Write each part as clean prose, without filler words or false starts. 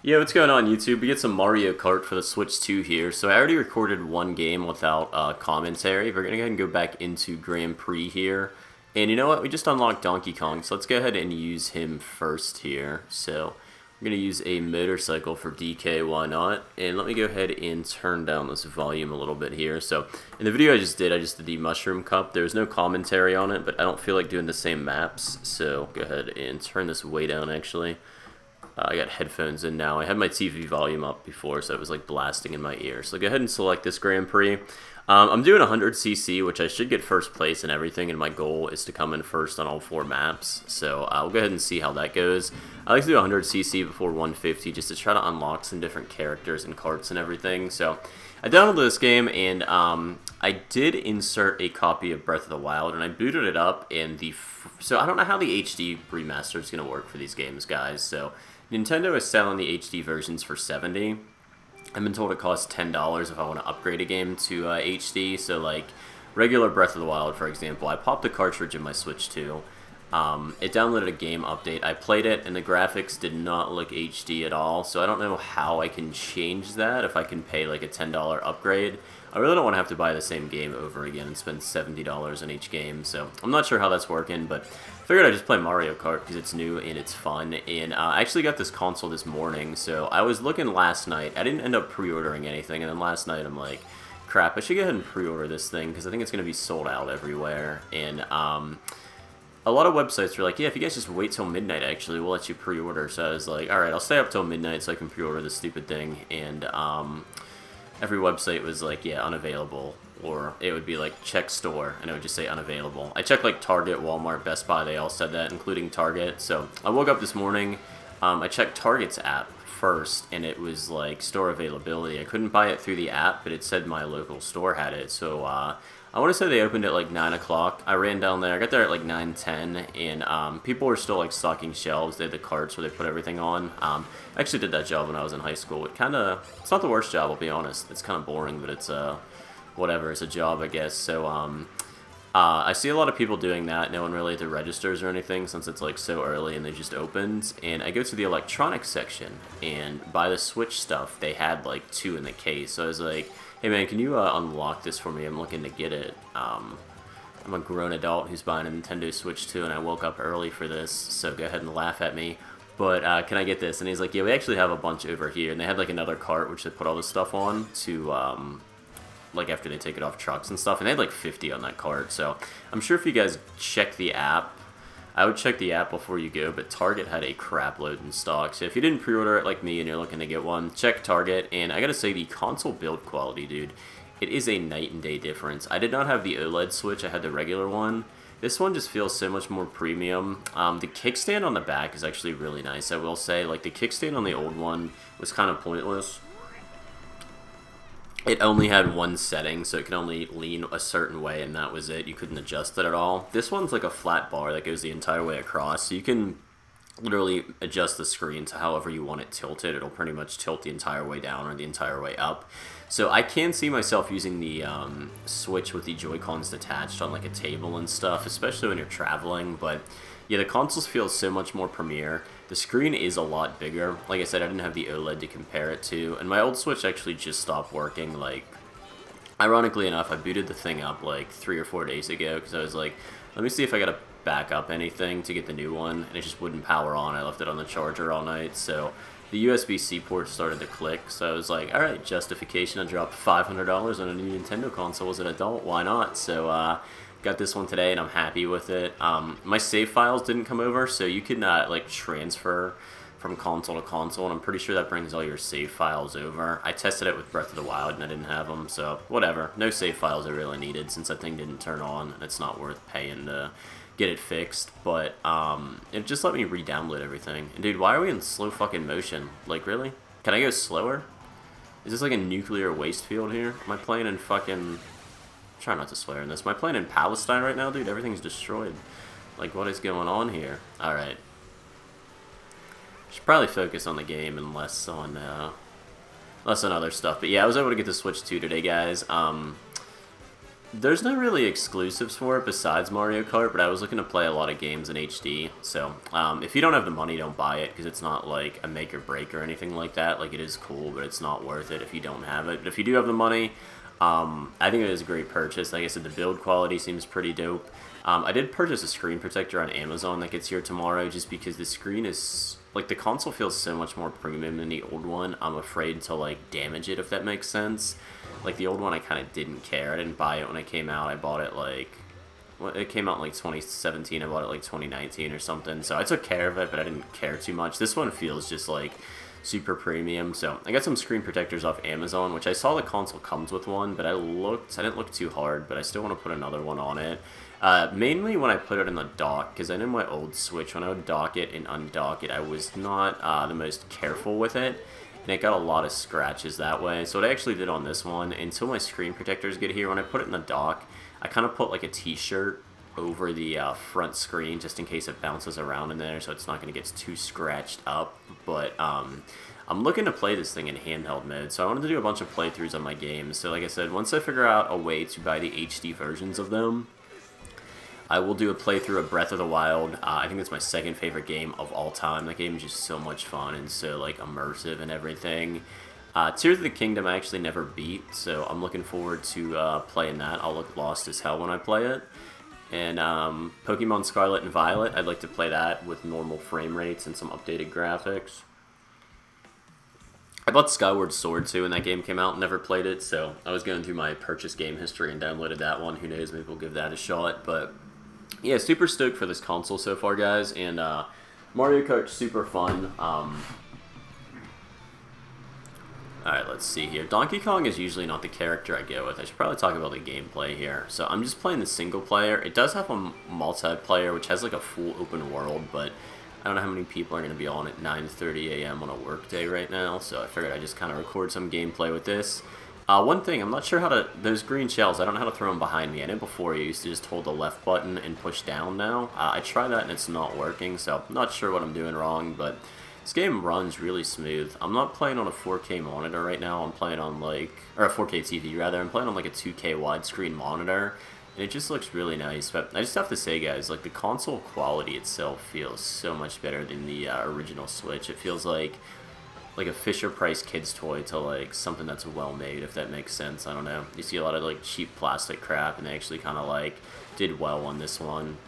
Yeah, what's going on YouTube? We get some Mario Kart for the Switch 2 here. So I already recorded one game without commentary. We're going to go ahead and go back into Grand Prix here. And you know what? We just unlocked Donkey Kong, so let's go ahead and use him first here. So I'm going to use a motorcycle for DK, why not? And let me go ahead and turn down this volume a little bit here. So in the video I just did the Mushroom Cup. There was no commentary on it, but I don't feel like doing the same maps. So go ahead and turn this way down actually. I got headphones in now. I had my TV volume up before, so it was like blasting in my ear. So go ahead and select this Grand Prix. I'm doing 100cc, which I should get first place and everything, and my goal is to come in first on all 4 maps. So I'll go ahead and see how that goes. I like to do 100cc before 150 just to try to unlock some different characters and carts and everything. So I downloaded this game, and I did insert a copy of Breath of the Wild, and I booted it up, and so I don't know how the HD remaster is going to work for these games, guys. So Nintendo is selling the HD versions for $70. I've been told it costs $10 if I want to upgrade a game to HD. So like regular Breath of the Wild, for example, I popped the cartridge in my Switch 2. It downloaded a game update. I played it, and the graphics did not look HD at all. So I don't know how I can change that, if I can pay like a $10 upgrade. I really don't want to have to buy the same game over again and spend $70 on each game. So I'm not sure how that's working, but I figured I'd just play Mario Kart because it's new and it's fun. And I actually got this console this morning. So I was looking last night. I didn't end up pre-ordering anything. And then last night I'm like, crap, I should go ahead and pre-order this thing because I think it's going to be sold out everywhere. And a lot of websites are like, yeah, if you guys just wait till midnight, actually, we'll let you pre-order. So I was like, all right, I'll stay up till midnight so I can pre-order this stupid thing. And every website was like, yeah, unavailable. Or it would be like, check store, and it would just say unavailable. I checked like Target, Walmart, Best Buy, they all said that, including Target. So I woke up this morning, I checked Target's app first, and it was like store availability. I couldn't buy it through the app, but it said my local store had it. So I want to say they opened at like 9 o'clock. I ran down there. I got there at like 9:10, and people were still like stocking shelves. They had the carts where they put everything on. I actually did that job when I was in high school. It's not the worst job, I'll be honest. It's kind of boring, but it's whatever. It's a job, I guess. So I see a lot of people doing that. No one really at the registers or anything since it's like so early and they just opened. And I go to the electronics section, and buy the Switch stuff, they had like 2 in the case. So I was like, hey man, can you unlock this for me? I'm looking to get it. I'm a grown adult who's buying a Nintendo Switch 2, and I woke up early for this, so go ahead and laugh at me. But can I get this? And he's like, yeah, we actually have a bunch over here. And they had like another cart which they put all this stuff on to like after they take it off trucks and stuff, and they had like 50 on that cart. So I'm sure if you guys check the app, I would check the app before you go, but Target had a crap load in stock. So if you didn't pre-order it like me and you're looking to get one, check Target. And I gotta say, the console build quality, dude, it is a night and day difference. I did not have the OLED Switch, I had the regular one. This one just feels so much more premium. The kickstand on the back is actually really nice, I will say. Like, the kickstand on the old one was kind of pointless. It only had one setting, so it could only lean a certain way, and that was it. You couldn't adjust it at all. This one's like a flat bar that goes the entire way across, so you can literally adjust the screen to however you want it tilted. It'll pretty much tilt the entire way down or the entire way up. So I can see myself using the Switch with the Joy-Cons detached on like a table and stuff, especially when you're traveling, but yeah, the consoles feel so much more premier. The screen is a lot bigger. Like I said, I didn't have the OLED to compare it to, and my old Switch actually just stopped working. Like, ironically enough, I booted the thing up like 3 or 4 days ago because I was like, let me see if I gotta back up anything to get the new one, and it just wouldn't power on. I left it on the charger all night, so the USB-C port started to click, so I was like, alright, justification. I dropped $500 on a new Nintendo console as an adult, why not? So, got this one today, and I'm happy with it. My save files didn't come over, so you could not like transfer from console to console, and I'm pretty sure that brings all your save files over. I tested it with Breath of the Wild, and I didn't have them, so whatever. No save files I really needed since that thing didn't turn on, and it's not worth paying to get it fixed. But it just let me re-download everything. And dude, why are we in slow fucking motion? Like, really? Can I go slower? Is this like a nuclear waste field here? Am I playing in fucking... Try not to swear in this. Am I playing in Palestine right now, dude? Everything's destroyed. Like, what is going on here? Alright. Should probably focus on the game and less on other stuff. But yeah, I was able to get the Switch 2 today, guys. There's no really exclusives for it besides Mario Kart, but I was looking to play a lot of games in HD. So if you don't have the money, don't buy it because it's not like a make or break or anything like that. Like it is cool, but it's not worth it if you don't have it. But if you do have the money, I think it is a great purchase. Like I said, the build quality seems pretty dope. I did purchase a screen protector on Amazon that gets here tomorrow just because the screen is, like, the console feels so much more premium than the old one. I'm afraid to, like, damage it, if that makes sense. Like, the old one I kind of didn't care. I didn't buy it when it came out. I bought it, like, well, it came out in, like, 2017. I bought it, like, 2019 or something. So I took care of it, but I didn't care too much. This one feels just, like, super premium. So I got some screen protectors off Amazon, which I saw the console comes with one, but I didn't look too hard, but I still want to put another one on it. Mainly when I put it in the dock, because I know my old Switch, when I would dock it and undock it, I was not the most careful with it, and it got a lot of scratches that way. So what I actually did on this one, until my screen protectors get here, when I put it in the dock, I kind of put like a t-shirt over the front screen just in case it bounces around in there, so it's not going to get too scratched up. But I'm looking to play this thing in handheld mode, so I wanted to do a bunch of playthroughs on my games. So like I said, once I figure out a way to buy the HD versions of them, I will do a playthrough of Breath of the Wild. I think it's my second favorite game of all time. That game is just so much fun and so like immersive and everything. Tears of the Kingdom I actually never beat, so I'm looking forward to playing that. I'll look lost as hell when I play it. And Pokemon Scarlet and Violet, I'd like to play that with normal frame rates and some updated graphics. I bought Skyward Sword too when that game came out, never played it, so I was going through my purchase game history and downloaded that one. Who knows, maybe we'll give that a shot, but yeah, super stoked for this console so far, guys, and Mario Kart super fun. Alright, let's see here. Donkey Kong is usually not the character I go with. I should probably talk about the gameplay here. So I'm just playing the single player. It does have a multiplayer, which has like a full open world, but I don't know how many people are going to be on at 9:30 a.m. on a work day right now, so I figured I'd just kind of record some gameplay with this. One thing, I'm not sure how to, those green shells, I don't know how to throw them behind me. I know before you used to just hold the left button and push down now. I tried that and it's not working, so I'm not sure what I'm doing wrong, but this game runs really smooth. I'm not playing on a 4K monitor right now, I'm playing on like, or a 4K TV rather, I'm playing on like a 2K widescreen monitor, and it just looks really nice. But I just have to say, guys, like the console quality itself feels so much better than the original Switch. It feels like a Fisher-Price kid's toy to like something that's well made, if that makes sense. I don't know. You see a lot of like cheap plastic crap, and they actually kind of like did well on this one.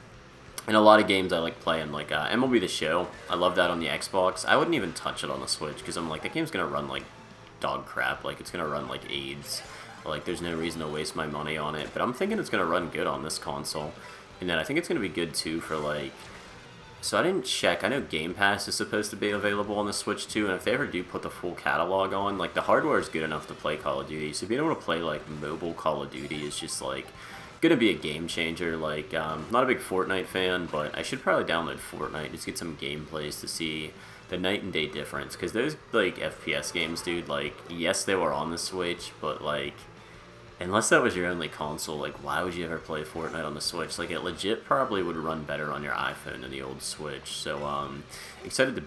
And a lot of games I like playing, like MLB The Show. I love that on the Xbox. I wouldn't even touch it on the Switch because I'm like, that game's gonna run like dog crap. Like it's gonna run like AIDS. Like there's no reason to waste my money on it. But I'm thinking it's gonna run good on this console, and then I think it's gonna be good too for like. So I didn't check. I know Game Pass is supposed to be available on the Switch too, and if they ever do put the full catalog on, like the hardware is good enough to play Call of Duty. So being able to play like mobile Call of Duty is just like gonna be a game changer. Like not a big Fortnite fan, but I should probably download Fortnite, just get some gameplays to see the night and day difference. Because those like FPS games, dude, like yes they were on the Switch, but like unless that was your only console, like, why would you ever play Fortnite on the Switch? Like, it legit probably would run better on your iPhone than the old Switch. So, excited to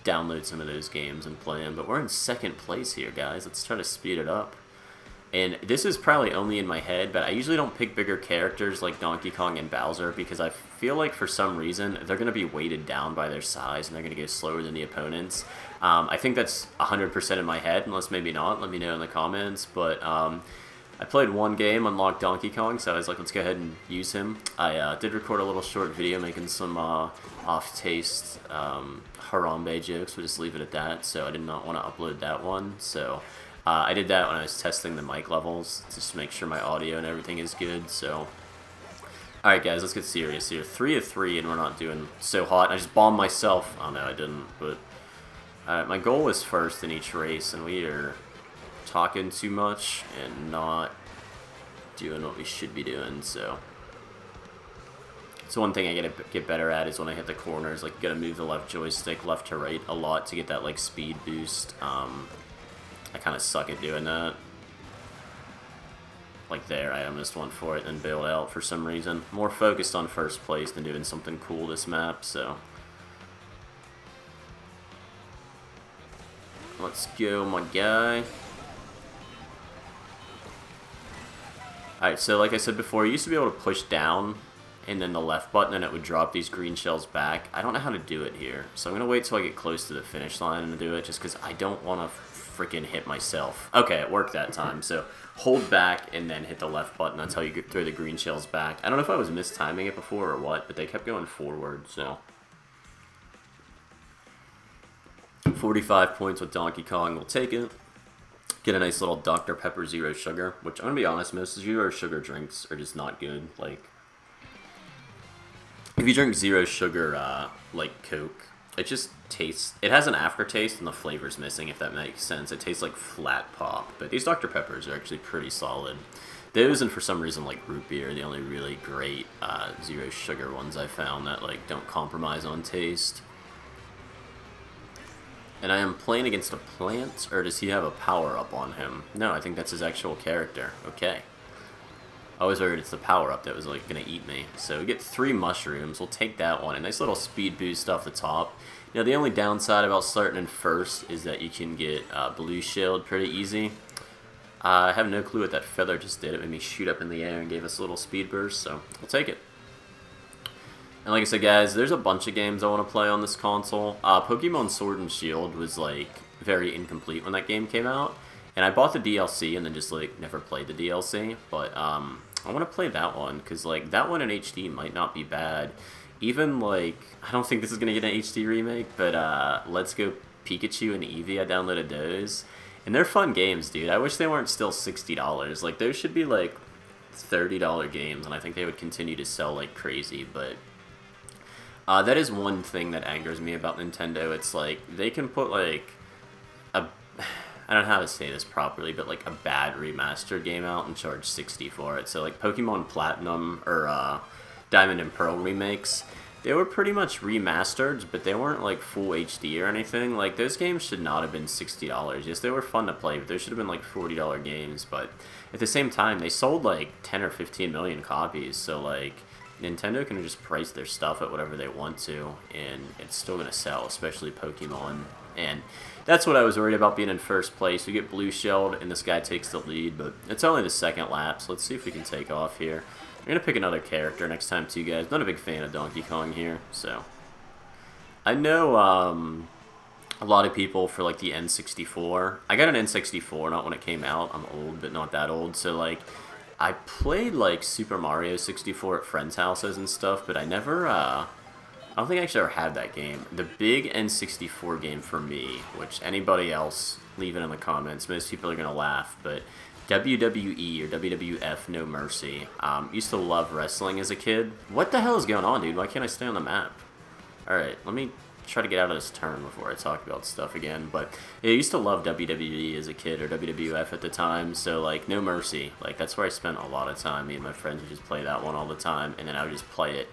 download some of those games and play them. But we're in second place here, guys. Let's try to speed it up. And this is probably only in my head, but I usually don't pick bigger characters like Donkey Kong and Bowser because I feel like for some reason they're going to be weighted down by their size and they're going to go slower than the opponents. I think that's 100% in my head, unless maybe not. Let me know in the comments. But, I played one game, unlocked Donkey Kong, so I was like, let's go ahead and use him. I did record a little short video making some off-taste Harambe jokes. We'll just leave it at that, so I did not want to upload that one. So I did that when I was testing the mic levels, just to make sure my audio and everything is good. So, alright guys, let's get serious here. 3 of 3, and we're not doing so hot. I just bombed myself. Oh no, I didn't, but my goal was first in each race, and we are talking too much and not doing what we should be doing. So one thing I gotta get better at is when I hit the corners, like you gotta move the left joystick left to right a lot to get that like speed boost. I kind of suck at doing that. Like there, I almost went for it and bailed out for some reason. More focused on first place than doing something cool this map, so let's go, my guy. Alright, so like I said before, you used to be able to push down and then the left button and it would drop these green shells back. I don't know how to do it here, so I'm going to wait till I get close to the finish line and do it just because I don't want to freaking hit myself. Okay, it worked that time, so hold back and then hit the left button. That's how you throw the green shells back. I don't know if I was mistiming it before or what, but they kept going forward, so... 45 points with Donkey Kong, we'll take it. Get a nice little Dr. Pepper Zero Sugar, which I'm gonna be honest, most Zero Sugar drinks are just not good. Like, if you drink Zero Sugar, like Coke, it just tastes, it has an aftertaste and the flavor's missing, if that makes sense. It tastes like flat pop, but these Dr. Peppers are actually pretty solid. Those, and for some reason, like root beer, are the only really great Zero Sugar ones I found that, like, don't compromise on taste. And I am playing against a plant, or does he have a power-up on him? No, I think that's his actual character. Okay. I always worried it's the power-up that was, like, gonna eat me. So we get 3 mushrooms. We'll take that one. A nice little speed boost off the top. You know, the only downside about starting in first is that you can get blue shield pretty easy. I have no clue what that feather just did. It made me shoot up in the air and gave us a little speed burst, so we'll take it. And like I said, guys, there's a bunch of games I want to play on this console. Pokemon Sword and Shield was, like, very incomplete when that game came out. And I bought the DLC and then just, like, never played the DLC. But I want to play that one, because, like, that one in HD might not be bad. Even, like, I don't think this is going to get an HD remake, but Let's Go Pikachu and Eevee, I downloaded those. And they're fun games, dude. I wish they weren't still $60. Like, those should be, like, $30 games, and I think they would continue to sell like crazy, but... that is one thing that angers me about Nintendo. It's like, they can put, like, a... I don't know how to say this properly, but, like, a bad remastered game out and charge $60 for it. So, like, Pokemon Platinum, or, Diamond and Pearl remakes, they were pretty much remastered, but they weren't, like, full HD or anything. Like, those games should not have been $60. Yes, they were fun to play, but they should have been, like, $40 games. But at the same time, they sold, like, 10 or 15 million copies, so, like... Nintendo can just price their stuff at whatever they want to, and it's still going to sell, especially Pokemon. And that's what I was worried about being in first place. We get blue shelled, and this guy takes the lead, but it's only the second lap, so let's see if we can take off here. I'm going to pick another character next time, too, guys. Not a big fan of Donkey Kong here, so... I know, a lot of people for, like, the N64. I got an N64, not when it came out. I'm old, but not that old, so, like... I played, like, Super Mario 64 at friends' houses and stuff, but I never, I don't think I actually ever had that game. The big N64 game for me, which anybody else, leave it in the comments, most people are going to laugh, but WWE, or WWF No Mercy, used to love wrestling as a kid. What the hell is going on, dude? Why can't I stay on the map? Alright, let me try to get out of this turn before I talk about stuff again, but yeah, I used to love WWE as a kid, or WWF at the time, so, like, No Mercy, like, that's where I spent a lot of time. Me and my friends would just play that one all the time, and then I would just play it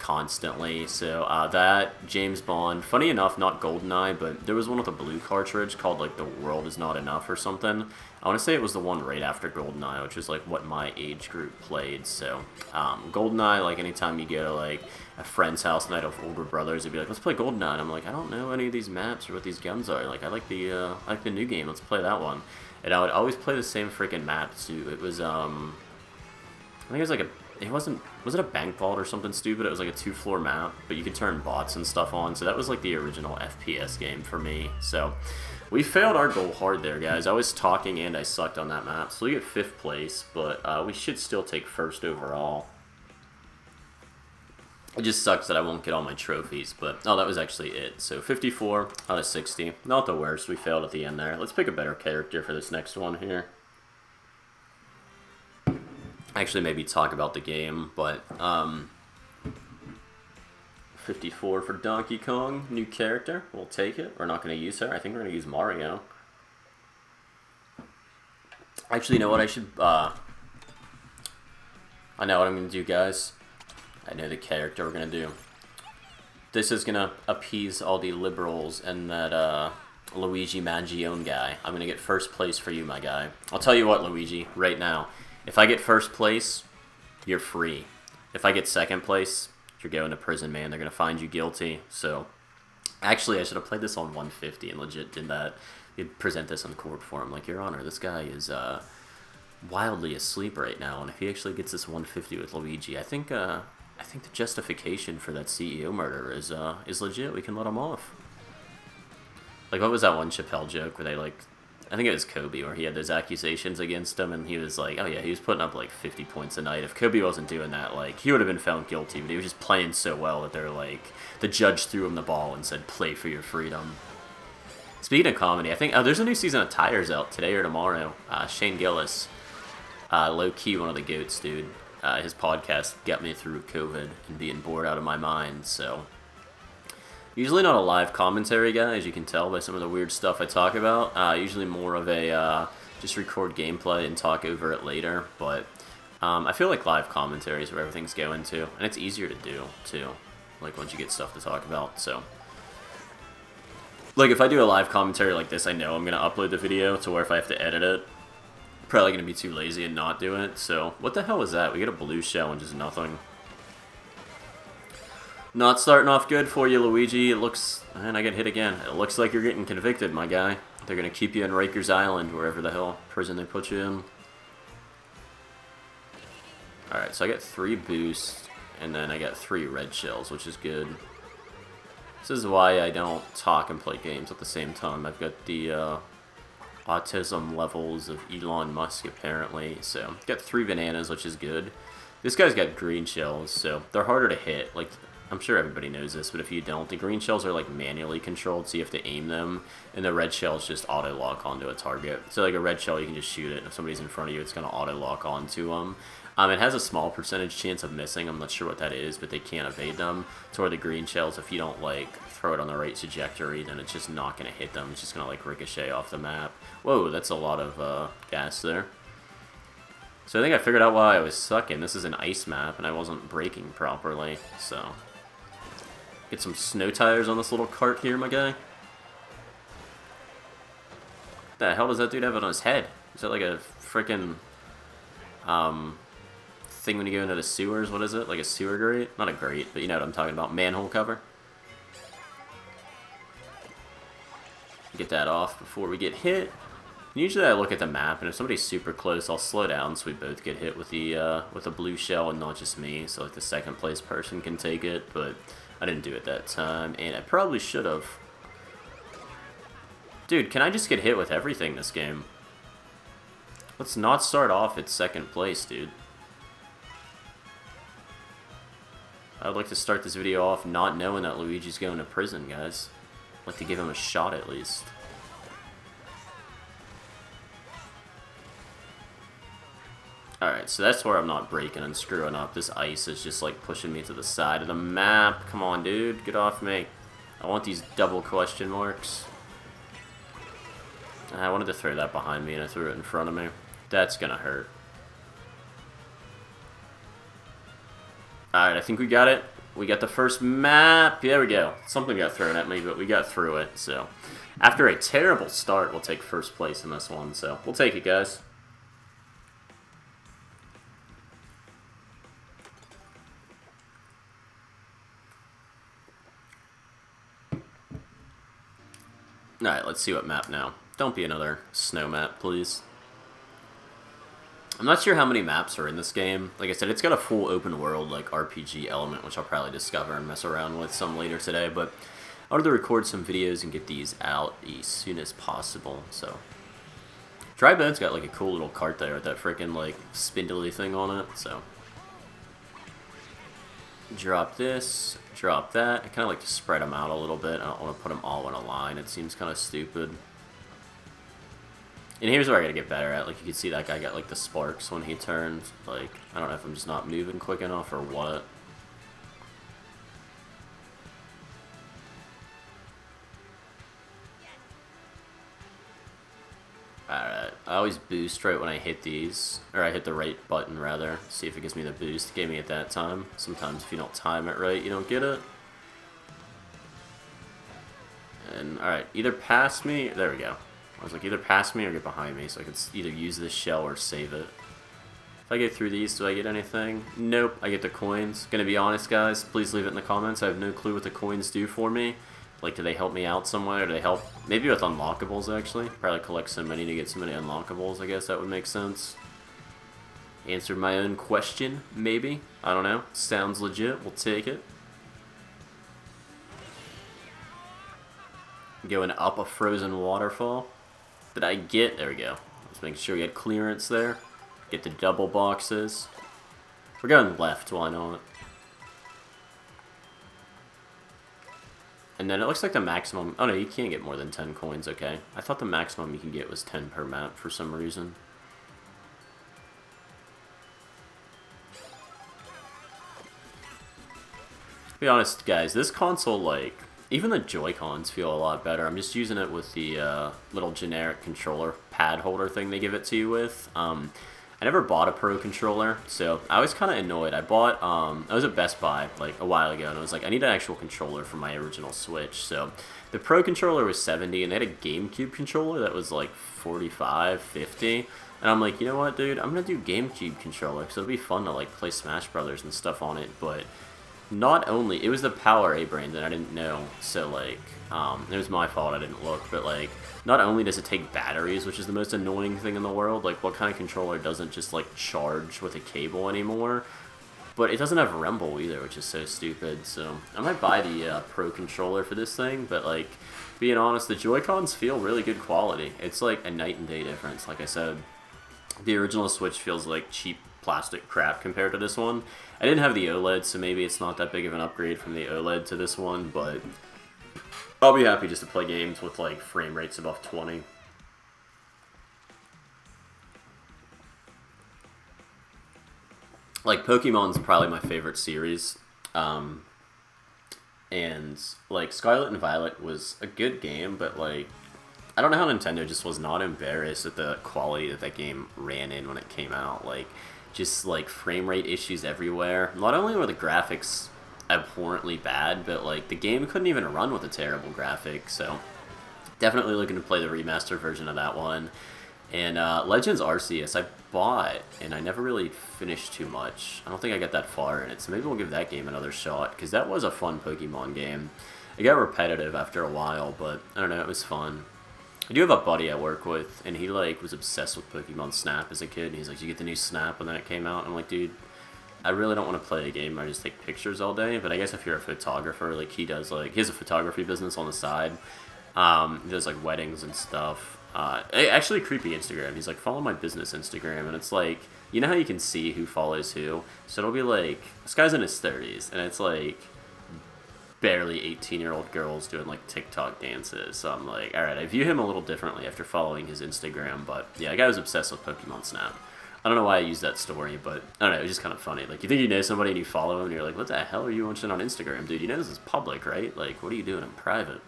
constantly. So, that, James Bond, funny enough, not GoldenEye, but there was one with a blue cartridge called, like, The World Is Not Enough or something. I want to say it was the one right after GoldenEye, which is, like, what my age group played, so, GoldenEye, like, anytime you go to, like, a friend's house and I'd have older brothers, they'd be like, let's play GoldenEye, and I'm like, I don't know any of these maps or what these guns are, like, I like the new game, let's play that one. And I would always play the same freaking map, too. It was, I think it was, like, was it a bank vault or something stupid? It was, like, a 2-floor map, but you could turn bots and stuff on, so that was, like, the original FPS game for me, so... We failed our goal hard there, guys. I was talking and I sucked on that map, so we get 5th place, but we should still take 1st overall. It just sucks that I won't get all my trophies, but... Oh, that was actually it. So, 54 out of 60. Not the worst. We failed at the end there. Let's pick a better character for this next one here. Actually, maybe talk about the game, but... 54 for Donkey Kong. New character. We'll take it. We're not going to use her. I think we're going to use Mario. Actually, you know what? I should... I know what I'm going to do, guys. I know the character we're going to do. This is going to appease all the liberals and that Luigi Mangione guy. I'm going to get 1st place for you, my guy. I'll tell you what, Luigi, right now. If I get 1st place, you're free. If I get 2nd place, you're going to prison, man. They're going to find you guilty. So, actually, I should have played this on 150 and legit did that. You'd present this on court for him. Like, Your Honor, this guy is wildly asleep right now, and if he actually gets this 150 with Luigi, I think the justification for that CEO murder is legit. We can let him off. Like, what was that one Chappelle joke where they, like, I think it was Kobe, where he had those accusations against him, and he was like, oh yeah, he was putting up, like, 50 points a night. If Kobe wasn't doing that, like, he would have been found guilty, but he was just playing so well that they're like, the judge threw him the ball and said, play for your freedom. Speaking of comedy, I think, oh, there's a new season of Tires out today or tomorrow. Shane Gillis, low-key one of the GOATs, dude. His podcast got me through COVID and being bored out of my mind, so... Usually not a live commentary guy, as you can tell by some of the weird stuff I talk about. Usually more of a just record gameplay and talk over it later. But I feel like live commentary is where everything's going to. And it's easier to do, too. Like, once you get stuff to talk about, so... Like, if I do a live commentary like this, I know I'm going to upload the video to where if I have to edit it, I'm probably going to be too lazy and not do it. So, what the hell was that? We get a blue shell and just nothing. Not starting off good for you, Luigi. It looks... And I get hit again. It looks like you're getting convicted, my guy. They're going to keep you in Rikers Island, wherever the hell prison they put you in. Alright, so I get 3 boosts, and then I get 3 red shells, which is good. This is why I don't talk and play games at the same time. I've got the autism levels of Elon Musk, apparently. So, got 3 bananas, which is good. This guy's got green shells, so they're harder to hit. Like... I'm sure everybody knows this, but if you don't, the green shells are like manually controlled, so you have to aim them, and the red shells just auto-lock onto a target. So like a red shell, you can just shoot it. If somebody's in front of you, it's going to auto-lock onto them. It has a small percentage chance of missing. I'm not sure what that is, but they can't evade them. To where the green shells, if you don't like throw it on the right trajectory, then it's just not going to hit them. It's just going to like ricochet off the map. Whoa, that's a lot of gas there. So I think I figured out why I was sucking. This is an ice map, and I wasn't braking properly, so... Get some snow tires on this little cart here, my guy. What the hell does that dude have on his head? Is that like a freaking thing when you go into the sewers? What is it? Like a sewer grate? Not a grate, but you know what I'm talking about. Manhole cover. Get that off before we get hit. Usually I look at the map, and if somebody's super close, I'll slow down so we both get hit with the blue shell and not just me. So like the second place person can take it, but... I didn't do it that time, and I probably should have. Dude, can I just get hit with everything this game? Let's not start off at second place, dude. I'd like to start this video off not knowing that Luigi's going to prison, guys. I'd like to give him a shot at least. Alright, so that's where I'm not breaking and screwing up. This ice is just like pushing me to the side of the map. Come on, dude. Get off me. I want these double question marks. I wanted to throw that behind me and I threw it in front of me. That's gonna hurt. Alright, I think we got it. We got the first map. There we go. Something got thrown at me, but we got through it. So, after a terrible start, we'll take first place in this one. So, we'll take it, guys. Alright, let's see what map now. Don't be another snow map, please. I'm not sure how many maps are in this game. Like I said, it's got a full open world, like, RPG element, which I'll probably discover and mess around with some later today, but I wanted to record some videos and get these out as soon as possible, so. Dry Bone's got, like, a cool little cart there with that freaking, like, spindly thing on it, so. Drop this, drop that. I kind of like to spread them out a little bit. I don't want to put them all in a line. It seems kind of stupid. And here's where I gotta get better at. Like, you can see that guy got, like, the sparks when he turns. Like, I don't know if I'm just not moving quick enough or what. Alright, I always boost right when I hit these, or I hit the right button rather, see if it gives me the boost. It gave me at that time. Sometimes if you don't time it right, you don't get it. And, alright, either pass me, there we go. I was like, either pass me or get behind me, so I could either use this shell or save it. If I get through these, do I get anything? Nope, I get the coins. Gonna be honest, guys, please leave it in the comments. I have no clue what the coins do for me. Like, do they help me out somewhere? Do they help? Maybe with unlockables, actually. Probably collect so many to get so many unlockables, I guess that would make sense. Answered my own question, maybe. I don't know. Sounds legit. We'll take it. Going up a frozen waterfall. Did I get... There we go. Just making sure we had clearance there. Get the double boxes. We're going left, why not? And then it looks like the maximum... Oh no, you can't get more than 10 coins, okay. I thought the maximum you can get was 10 per map for some reason. To be honest, guys, this console, like, even the Joy-Cons feel a lot better. I'm just using it with the little generic controller pad holder thing they give it to you with. I never bought a Pro controller, so I was kind of annoyed. I was at Best Buy, like, a while ago, and I was like, I need an actual controller for my original Switch. So the Pro controller was $70, and they had a GameCube controller that was, like, $45, $50. And I'm like, you know what, dude? I'm going to do GameCube controller, because it'll be fun to, like, play Smash Brothers and stuff on it, but... Not only, it was the Power A brand that I didn't know, so like, it was my fault I didn't look, but like, not only does it take batteries, which is the most annoying thing in the world, like what kind of controller doesn't just like charge with a cable anymore, but it doesn't have rumble either, which is so stupid, so I might buy the Pro controller for this thing, but like, being honest, the Joy-Cons feel really good quality. It's like a night and day difference, like I said. The original Switch feels like cheap plastic crap compared to this one. I didn't have the OLED, so maybe it's not that big of an upgrade from the OLED to this one, but I'll be happy just to play games with like frame rates above 20. Like, Pokemon's probably my favorite series, and like Scarlet and Violet was a good game, but like, I don't know how Nintendo just was not embarrassed at the quality that game ran in when it came out. Like, just like frame rate issues everywhere. Not only were the graphics abhorrently bad, but like the game couldn't even run with a terrible graphic. So definitely looking to play the remastered version of that one. And Legends Arceus I bought, and I never really finished too much. I don't think I got that far in it, so maybe we'll give that game another shot, because that was a fun Pokemon game. It got repetitive after a while, but I don't know, it was fun. I do have a buddy I work with, and he, like, was obsessed with Pokemon Snap as a kid, and he's like, did you get the new Snap when that came out? And I'm like, dude, I really don't want to play a game, I just take pictures all day, but I guess if you're a photographer, like, he does, like, he has a photography business on the side, he does, like, weddings and stuff, actually, creepy Instagram, he's like, follow my business Instagram, and it's like, you know how you can see who follows who? So it'll be like, this guy's in his 30s, and it's like, barely 18-year-old girls doing like TikTok dances. So I'm like, alright, I view him a little differently after following his Instagram, but yeah, the guy was obsessed with Pokemon Snap. I don't know why I used that story, but I don't know, it was just kind of funny. Like, you think you know somebody and you follow him and you're like, what the hell are you watching on Instagram, dude? You know this is public, right? Like, what are you doing in private?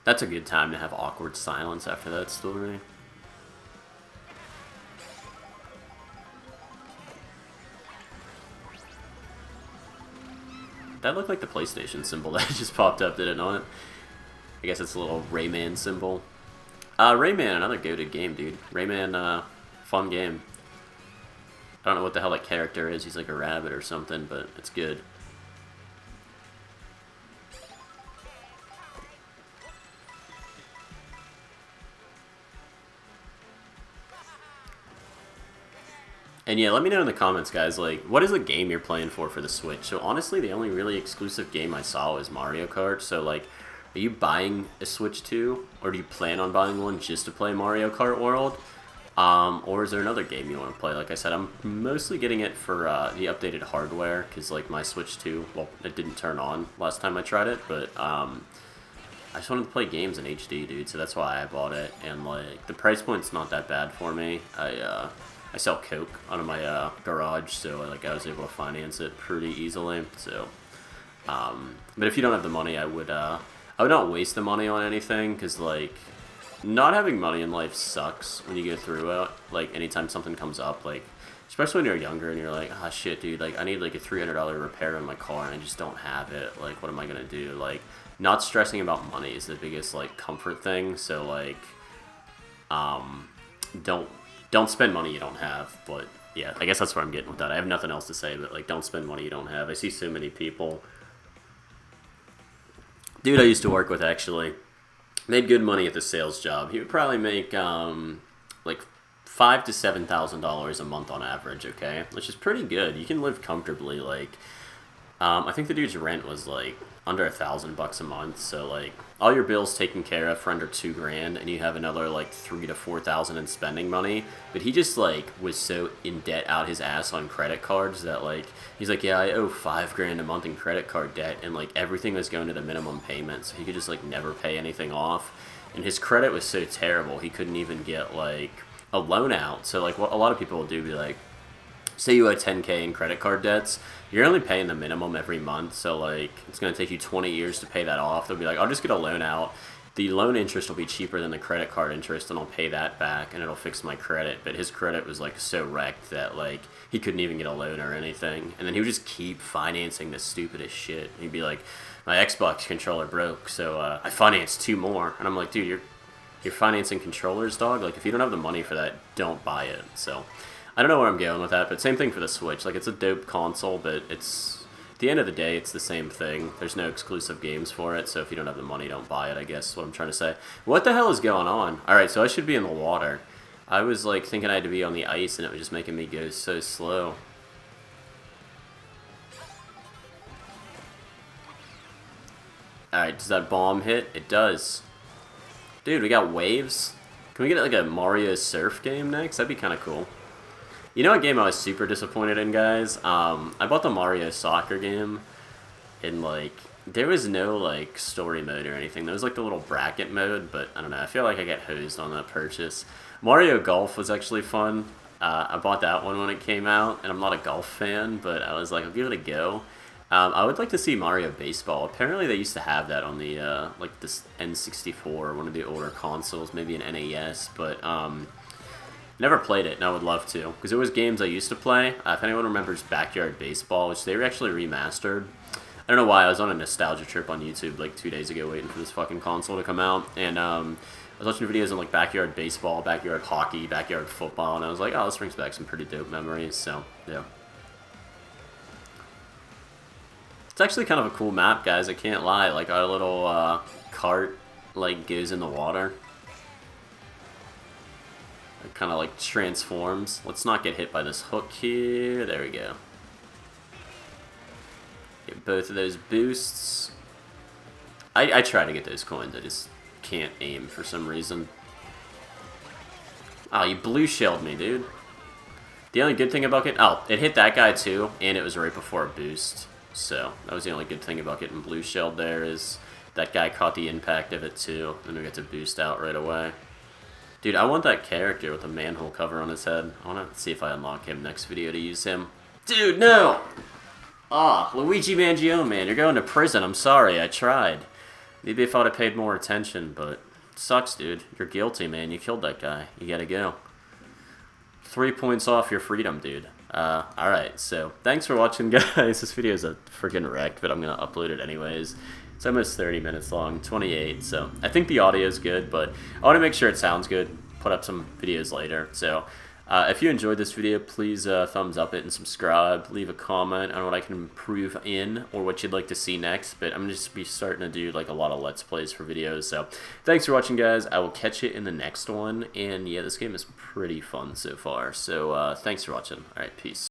That's a good time to have awkward silence after that story. That looked like the PlayStation symbol that just popped up, did it not? I guess it's a little Rayman symbol. Rayman, another goated game, dude. Rayman, fun game. I don't know what the hell that character is. He's like a rabbit or something, but it's good. And yeah, let me know in the comments, guys, like, what is the game you're playing for the Switch? So honestly, the only really exclusive game I saw was Mario Kart, so like, are you buying a Switch 2? Or do you plan on buying one just to play Mario Kart World? Or is there another game you want to play? Like I said, I'm mostly getting it for the updated hardware, because like my Switch 2, well, it didn't turn on last time I tried it, but I just wanted to play games in HD, dude, so that's why I bought it. And like, the price point's not that bad for me. I sell coke out of my garage, so like I was able to finance it pretty easily. So, but if you don't have the money, I would not waste the money on anything, because like, not having money in life sucks when you go through it. Like, anytime something comes up, like, especially when you're younger and you're like, ah, shit, dude, like, I need like a $300 repair on my car and I just don't have it. Like, what am I gonna do? Like, not stressing about money is the biggest like comfort thing. So like, don't spend money you don't have. But yeah, I guess that's where I'm getting with that. I have nothing else to say, but like, don't spend money you don't have. I see so many people. Dude I used to work with actually made good money at the sales job. He would probably make like $5,000 to $7,000 a month on average, okay? Which is pretty good. You can live comfortably, like, I think the dude's rent was, like, under $1,000 a month, so, like, all your bills taken care of for under $2,000, and you have another, like, $3,000 to $4,000 in spending money, but he just, like, was so in debt out his ass on credit cards that, like, he's like, yeah, I owe $5,000 a month in credit card debt, and, like, everything was going to the minimum payment, so he could just, like, never pay anything off, and his credit was so terrible, he couldn't even get, like, a loan out. So, like, what a lot of people will do, be like, say you owe $10K in credit card debts, you're only paying the minimum every month, so, like, it's going to take you 20 years to pay that off. They'll be like, I'll just get a loan out. The loan interest will be cheaper than the credit card interest, and I'll pay that back, and it'll fix my credit. But his credit was, like, so wrecked that, like, he couldn't even get a loan or anything. And then he would just keep financing the stupidest shit. He'd be like, my Xbox controller broke, so I financed 2 more. And I'm like, dude, you're financing controllers, dog? Like, if you don't have the money for that, don't buy it. So, I don't know where I'm going with that, but same thing for the Switch. Like, it's a dope console, but it's, at the end of the day, it's the same thing. There's no exclusive games for it, so if you don't have the money, don't buy it, I guess is what I'm trying to say. What the hell is going on? Alright, so I should be in the water. I was, like, thinking I had to be on the ice, and it was just making me go so slow. Alright, does that bomb hit? It does. Dude, we got waves. Can we get like a Mario Surf game next? That'd be kind of cool. You know what game I was super disappointed in, guys? I bought the Mario Soccer game, and like, there was no like story mode or anything. There was like the little bracket mode, but I don't know. I feel like I got hosed on that purchase. Mario Golf was actually fun. I bought that one when it came out, and I'm not a golf fan, but I was like, I'll give it a go. I would like to see Mario Baseball. Apparently they used to have that on the, like, this N64, one of the older consoles, maybe an NES, but, never played it, and I would love to, because it was games I used to play. If anyone remembers Backyard Baseball, which they were actually remastered. I don't know why, I was on a nostalgia trip on YouTube, like, 2 days ago, waiting for this fucking console to come out, and, I was watching videos on, like, Backyard Baseball, Backyard Hockey, Backyard Football, and I was like, oh, this brings back some pretty dope memories, so, yeah. It's actually kind of a cool map, guys, I can't lie. Like, our little, cart, like, goes in the water. It kind of, like, transforms. Let's not get hit by this hook here. There we go. Get both of those boosts. I try to get those coins, I just can't aim for some reason. Oh, you blue shelled me, dude. The only good thing about it... Oh, it hit that guy, too, and it was right before a boost. So, that was the only good thing about getting blue shelled there, is that guy caught the impact of it too, and we get to boost out right away. Dude, I want that character with the manhole cover on his head. I want to see if I unlock him next video to use him. Dude, no! Ah, Luigi Mangione, man, you're going to prison. I'm sorry, I tried. Maybe if I would have paid more attention, but it sucks, dude. You're guilty, man. You killed that guy. You gotta go. 3 points off your freedom, dude. Alright, so thanks for watching, guys. This video is a freaking wreck, but I'm gonna upload it anyways. It's almost 30 minutes long, 28, so I think the audio is good, but I want to make sure it sounds good, put up some videos later. So if you enjoyed this video, please thumbs up it and subscribe, leave a comment on what I can improve in, or what you'd like to see next. But I'm just be starting to do like a lot of Let's Plays for videos, so thanks for watching, guys. I will catch you in the next one, and yeah, this game is pretty fun so far, so thanks for watching. Alright, peace.